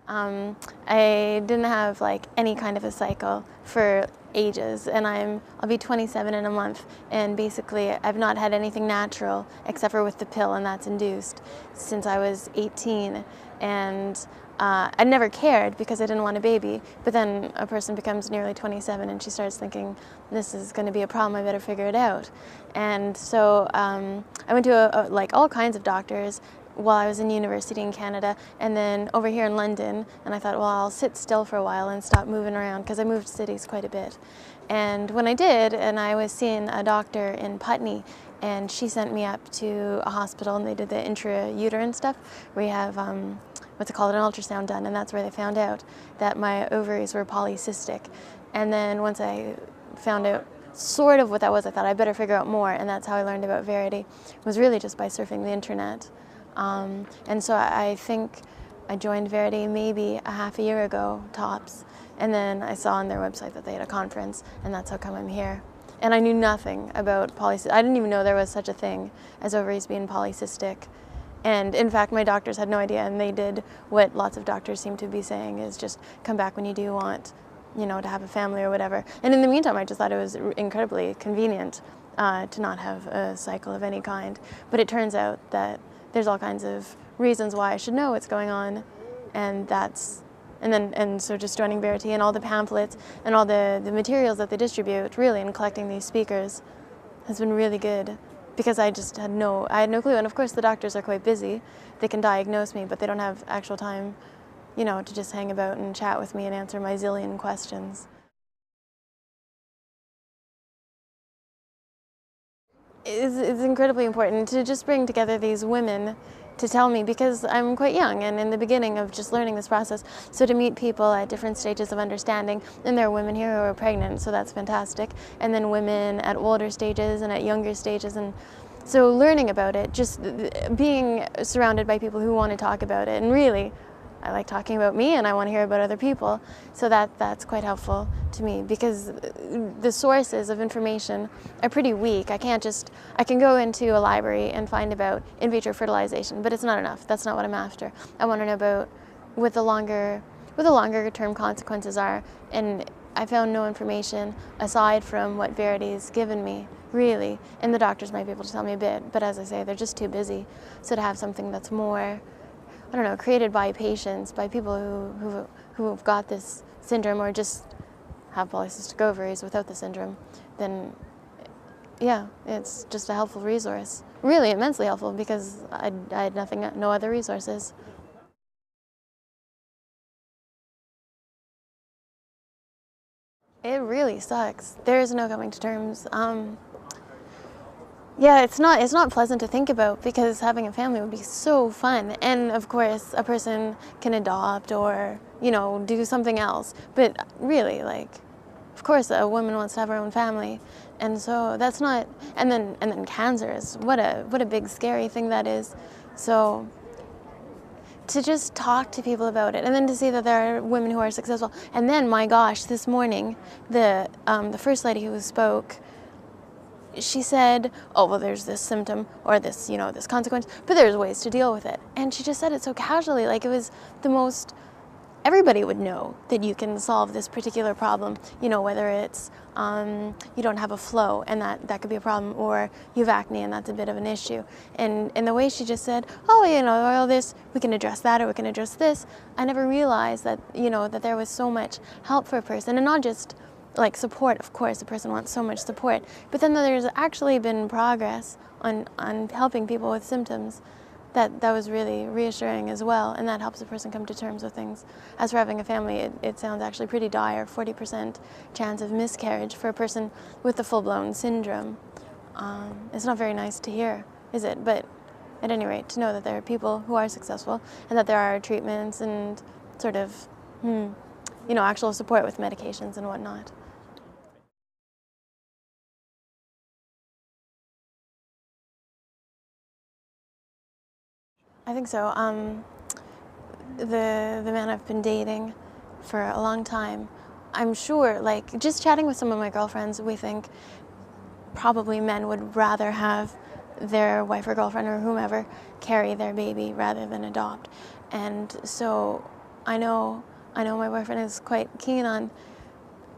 I didn't have like any kind of a cycle for ages, and I'll be 27 in a month, and basically I've not had anything natural except for with the pill, and that's induced, since I was 18. And I never cared because I didn't want a baby, but then a person becomes nearly 27 and she starts thinking, this is going to be a problem, I better figure it out. And so I went to like all kinds of doctors while I was in university in Canada, and then over here in London, and I thought, well, I'll sit still for a while and stop moving around, because I moved cities quite a bit. And when I did, and I was seeing a doctor in Putney, and she sent me up to a hospital, and they did the intrauterine stuff, where you have, what's it called, an ultrasound done, and that's where they found out that my ovaries were polycystic. And then once I found out sort of what that was, I thought I better figure out more, and that's how I learned about Verity. It was really just by surfing the internet. And so I think I joined Verity maybe a half a year ago, tops. And then I saw on their website that they had a conference, and that's how come I'm here. And I knew nothing about polycystic. I didn't even know there was such a thing as ovaries being polycystic. And in fact, my doctors had no idea, and they did what lots of doctors seem to be saying, is just come back when you do want, you know, to have a family or whatever. And in the meantime, I just thought it was incredibly convenient to not have a cycle of any kind. But it turns out that there's all kinds of reasons why I should know what's going on, and so just joining Verity and all the pamphlets and all the materials that they distribute, really, and collecting these speakers has been really good, because I had no clue. And of course the doctors are quite busy. They can diagnose me, but they don't have actual time, you know, to just hang about and chat with me and answer my zillion questions. It's incredibly important to just bring together these women to tell me, because I'm quite young and in the beginning of just learning this process. So to meet people at different stages of understanding, and there are women here who are pregnant, so that's fantastic, and then women at older stages and at younger stages, and so learning about it, just being surrounded by people who want to talk about it, and really, I like talking about me and I want to hear about other people, so that's quite helpful to me, because the sources of information are pretty weak. I can go into a library and find about in vitro fertilization, but it's not enough. That's not what I'm after. I want to know about what the longer term consequences are, and I found no information aside from what Verity's given me, really, and the doctors might be able to tell me a bit, but as I say, they're just too busy. So to have something that's more, I don't know, created by patients, by people who've got this syndrome, or just have polycystic ovaries without the syndrome, then yeah, it's just a helpful resource. Really immensely helpful, because I had no other resources. It really sucks. There is no coming to terms. Yeah, it's not pleasant to think about, because having a family would be so fun, and of course a person can adopt or, you know, do something else, but really, like, of course a woman wants to have her own family, and so that's not, and then cancer is what a big scary thing that is. So to just talk to people about it, and then to see that there are women who are successful, and then, my gosh, this morning the first lady who spoke, she said, oh, well, there's this symptom, or this, you know, this consequence, but there's ways to deal with it. And she just said it so casually, like it was the most, everybody would know that you can solve this particular problem, you know, whether it's you don't have a flow, and that could be a problem, or you have acne and that's a bit of an issue. And the way she just said, oh, you know, all this, we can address that, or we can address this, I never realized that, you know, that there was so much help for a person, and not just like support. Of course, the person wants so much support, but then there's actually been progress on helping people with symptoms. That was really reassuring as well, and that helps a person come to terms with things. As for having a family, it sounds actually pretty dire, 40% chance of miscarriage for a person with the full-blown syndrome. It's not very nice to hear, is it? But at any rate, to know that there are people who are successful, and that there are treatments and sort of, you know, actual support with medications and whatnot. I think so. The man I've been dating for a long time, I'm sure, like, just chatting with some of my girlfriends, we think probably men would rather have their wife or girlfriend or whomever carry their baby rather than adopt. And so I know my boyfriend is quite keen on,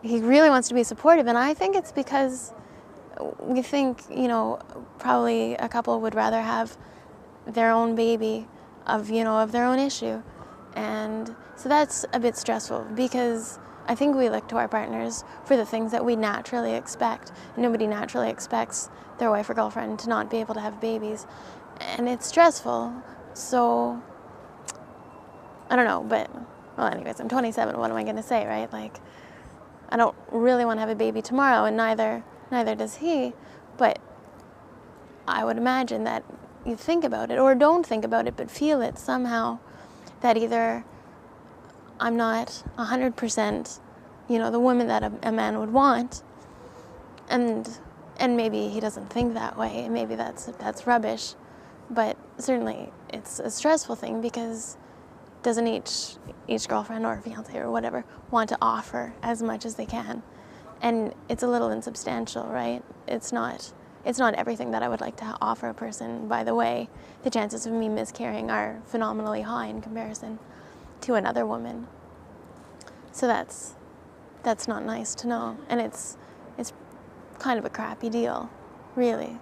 he really wants to be supportive, and I think it's because we think, probably a couple would rather have their own baby of their own issue. And so that's a bit stressful, because I think we look to our partners for the things that we naturally expect. Nobody naturally expects their wife or girlfriend to not be able to have babies. And it's stressful. So, I don't know, but, well, anyways, I'm 27, what am I going to say, right? Like, I don't really want to have a baby tomorrow, and neither does he, but I would imagine that you think about it, or don't think about it, but feel it somehow, that either I'm not 100%, the woman that a man would want, and maybe he doesn't think that way, and maybe that's rubbish, but certainly it's a stressful thing, because doesn't each girlfriend or fiance or whatever want to offer as much as they can, and it's a little insubstantial, right? It's not everything that I would like to offer a person. By the way, the chances of me miscarrying are phenomenally high in comparison to another woman. So that's not nice to know, and it's kind of a crappy deal, really.